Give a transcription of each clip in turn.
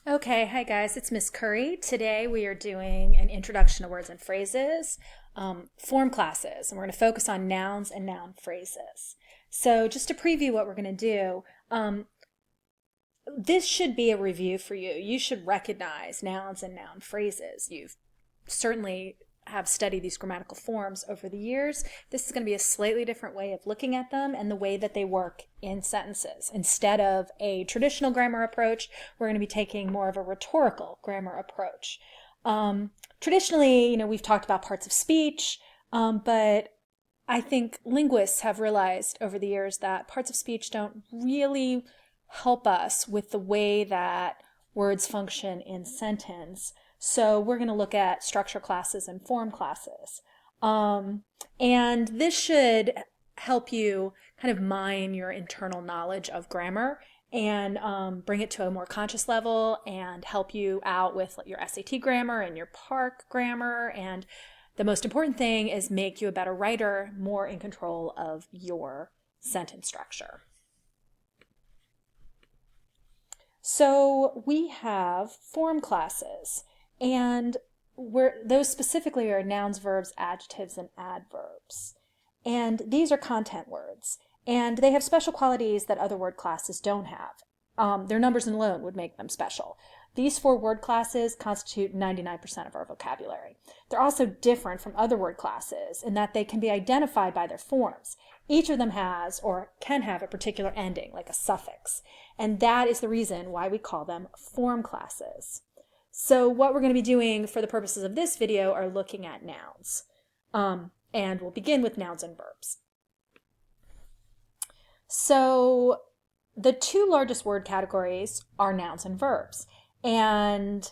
Okay, hi guys, it's Miss Curry. Today we are doing an introduction to words and phrases, form classes, and we're going to focus on nouns and noun phrases. So just to preview what we're going to do, this should be a review for you. You should recognize nouns and noun phrases. You've certainly have studied these grammatical forms over the years. This is going to be a slightly different way of looking at them and the way that they work in sentences. Instead of a traditional grammar approach, we're going to be taking more of a rhetorical grammar approach. Traditionally, we've talked about parts of speech, but I think linguists have realized over the years that parts of speech don't really help us with the way that words function in sentence. So we're going to look at structure classes and form classes. And this should help you kind of mine your internal knowledge of grammar and bring it to a more conscious level and help you out with your SAT grammar and your Park grammar. And the most important thing is make you a better writer, more in control of your sentence structure. So we have form classes. And those specifically are nouns, verbs, adjectives, and adverbs. And these are content words. And they have special qualities that other word classes don't have. Their numbers alone would make them special. These four word classes constitute 99% of our vocabulary. They're also different from other word classes in that they can be identified by their forms. Each of them has or can have a particular ending, like a suffix. And that is the reason why we call them form classes. So what we're going to be doing for the purposes of this video are looking at nouns. And we'll begin with nouns and verbs. So the two largest word categories are nouns and verbs. And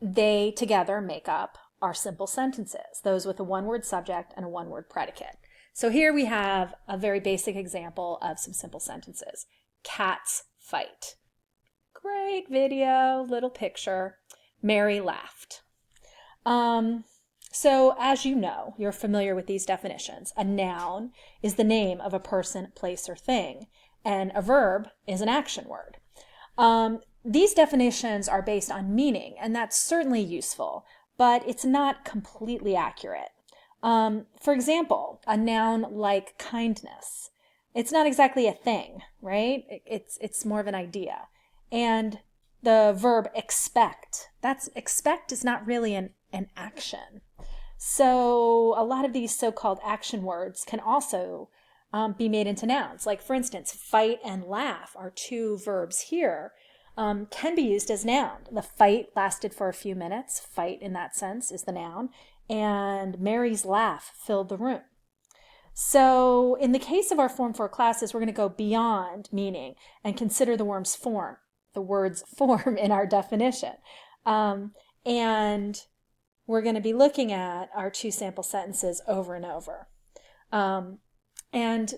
they together make up our simple sentences, those with a one-word subject and a one-word predicate. So here we have a very basic example of some simple sentences. Cats fight. Great video, little picture. Mary laughed. So as you know, you're familiar with these definitions. A noun is the name of a person, place, or thing, and a verb is an action word. These definitions are based on meaning, and that's certainly useful, but it's not completely accurate. For example, a noun like kindness. It's not exactly a thing, right? It's more of an idea. And the verb expect, expect is not really an action. So a lot of these so-called action words can also be made into nouns. Like for instance, fight and laugh are two verbs here, can be used as noun. The fight lasted for a few minutes. Fight in that sense is the noun. And Mary's laugh filled the room. So in the case of our form 4 classes, we're going to go beyond meaning and consider the word's form in our definition. And we're going to be looking at our two sample sentences over and over. And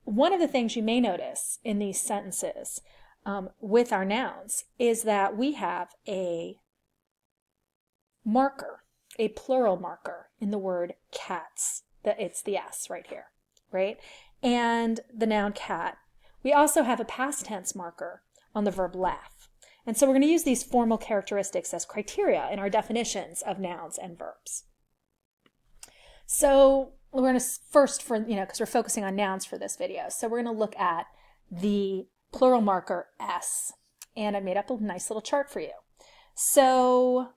one of the things you may notice in these sentences with our nouns is that we have a marker, a plural marker in the word cats. It's the S right here, right? And the noun cat. We also have a past tense marker on the verb laugh. And so we're going to use these formal characteristics as criteria in our definitions of nouns and verbs. So we're going to first, because we're focusing on nouns for this video, so we're going to look at the plural marker S. And I made up a nice little chart for you. So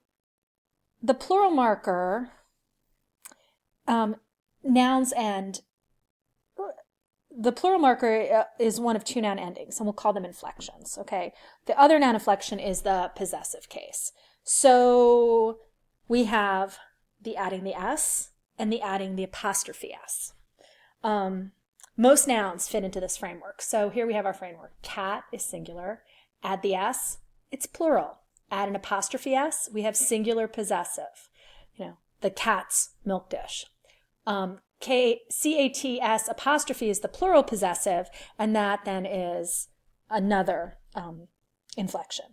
the plural marker, nouns and the plural marker is one of two noun endings, and we'll call them inflections, okay? The other noun inflection is the possessive case. So we have the adding the S and the adding the apostrophe S. Most nouns fit into this framework. So here we have our framework. Cat is singular. Add the S, it's plural. Add an apostrophe S, we have singular possessive. The cat's milk dish. C-A-T-S apostrophe is the plural possessive, and that then is another inflection.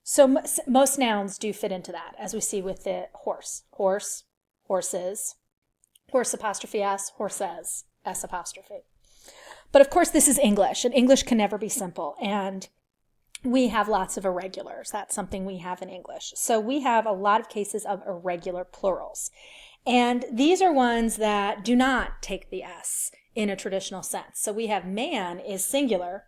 So most nouns do fit into that, as we see with the horse. Horse, horses, horse apostrophe S, horses, S apostrophe. But of course this is English, and English can never be simple. And we have lots of irregulars. That's something we have in English. So we have a lot of cases of irregular plurals. And these are ones that do not take the S in a traditional sense. So we have man is singular,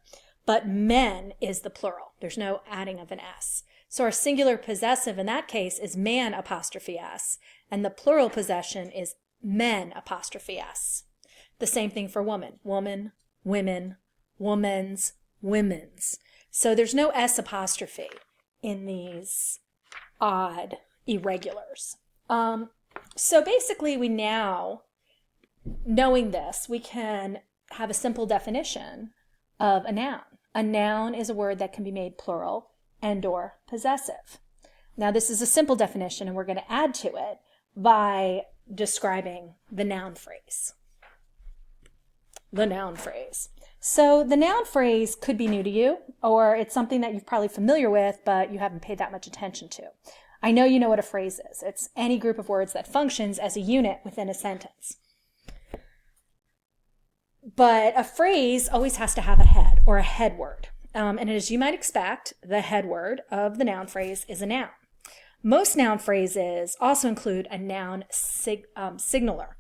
but men is the plural. There's no adding of an S. So our singular possessive in that case is man apostrophe S, and the plural possession is men apostrophe S. The same thing for woman. Woman, women, woman's, women's. So there's no S apostrophe in these odd irregulars. So basically we now, knowing this, we can have a simple definition of a noun. A noun is a word that can be made plural and or possessive. Now this is a simple definition, and we're going to add to it by describing the noun phrase. The noun phrase. So the noun phrase could be new to you, or it's something that you're probably familiar with, but you haven't paid that much attention to. I know you know what a phrase is. It's any group of words that functions as a unit within a sentence. But a phrase always has to have a head or a head word. And as you might expect, the head word of the noun phrase is a noun. Most noun phrases also include a noun signaler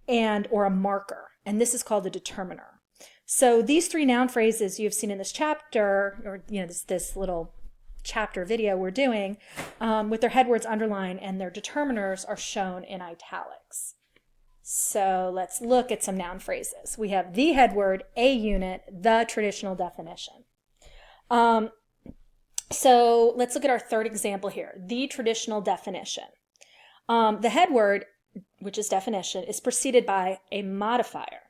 and or a marker, and this is called a determiner. So these three noun phrases you've seen in this chapter, or this little chapter video we're doing, with their head words underlined and their determiners are shown in italics. So let's look at some noun phrases. We have the head word, a unit, the traditional definition. So let's look at our third example here, the traditional definition. The head word, which is definition, is preceded by a modifier.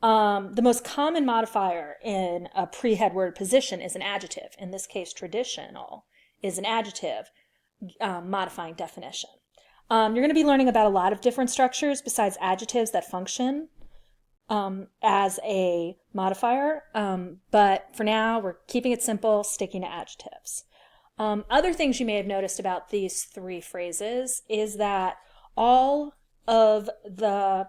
The most common modifier in a pre-head word position is an adjective. In this case, traditional is an adjective modifying definition. You're going to be learning about a lot of different structures besides adjectives that function as a modifier, but for now we're keeping it simple, sticking to adjectives. Other things you may have noticed about these three phrases is that all of the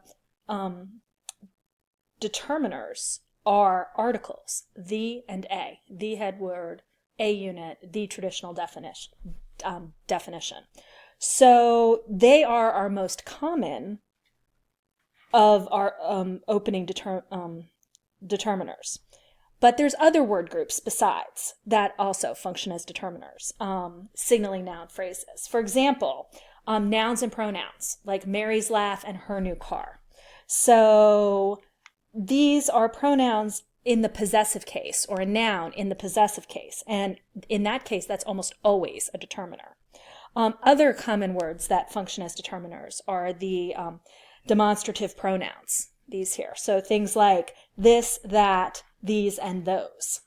determiners are articles, the and a, the head word, a unit, the traditional definition. So they are our most common of our opening determiners. But there's other word groups besides that also function as determiners, signaling noun phrases. For example, nouns and pronouns, like Mary's laugh and her new car. So these are pronouns in the possessive case, or a noun in the possessive case. And in that case, that's almost always a determiner. Other common words that function as determiners are the demonstrative pronouns, these here. So things like this, that, these, and those.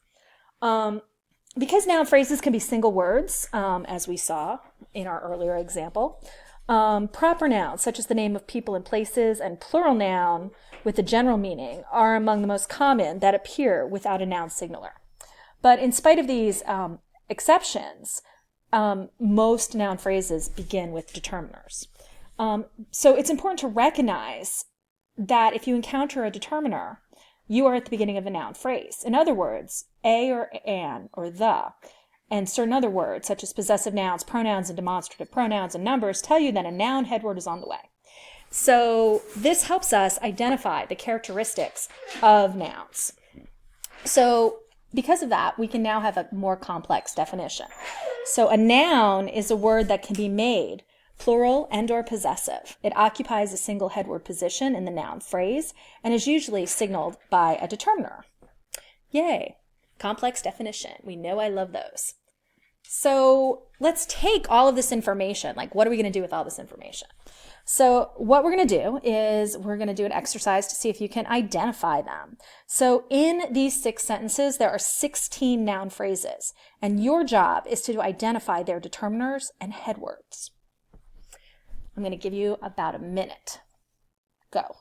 Because noun phrases can be single words, as we saw in our earlier example, proper nouns, such as the name of people and places, and plural noun with a general meaning are among the most common that appear without a noun signaler. But in spite of these exceptions, most noun phrases begin with determiners. So it's important to recognize that if you encounter a determiner, you are at the beginning of a noun phrase. In other words, a or an or the, and certain other words such as possessive nouns, pronouns, and demonstrative pronouns and numbers tell you that a noun headword is on the way. So this helps us identify the characteristics of nouns. So because of that, we can now have a more complex definition. So a noun is a word that can be made plural and or possessive. It occupies a single headword position in the noun phrase and is usually signaled by a determiner. Yay, complex definition. We know I love those. So let's take all of this information. Like, what are we going to do with all this information? So what we're going to do is we're going to do an exercise to see if you can identify them. So in these 6 sentences, there are 16 noun phrases, and your job is to identify their determiners and headwords. I'm going to give you about a minute. Go.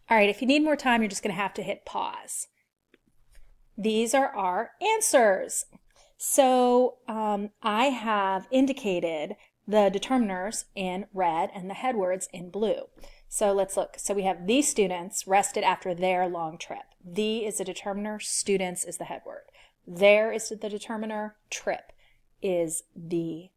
All right, if you need more time, you're just going to have to hit pause. These are our answers. So I have indicated the determiners in red and the headwords in blue. So let's look. So we have these students rested after their long trip. The is the determiner, students is the headword. There is the determiner, trip is the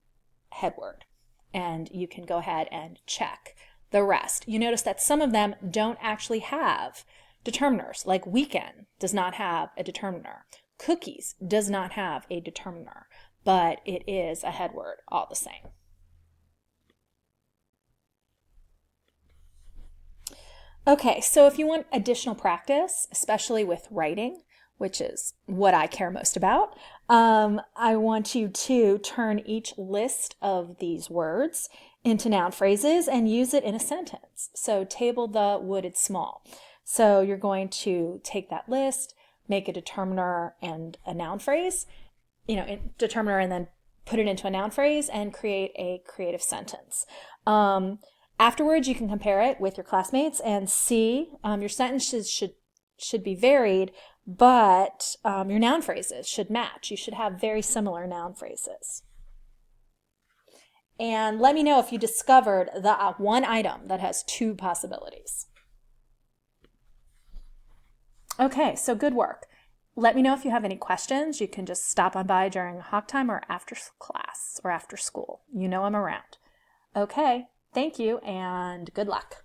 headword. And you can go ahead and check the rest. You notice that some of them don't actually have determiners, like weekend does not have a determiner. Cookies does not have a determiner, but it is a headword all the same. Okay, so if you want additional practice, especially with writing, which is what I care most about, I want you to turn each list of these words into noun phrases and use it in a sentence. So table the wooded small. So you're going to take that list, make a determiner and a noun phrase, determiner and then put it into a noun phrase and create a creative sentence. Afterwards, you can compare it with your classmates and see your sentences should be varied, but your noun phrases should match. You should have very similar noun phrases. And let me know if you discovered the one item that has two possibilities. Okay, so good work. Let me know if you have any questions. You can just stop on by during hawk time or after class or after school. You know I'm around. Okay, thank you and good luck.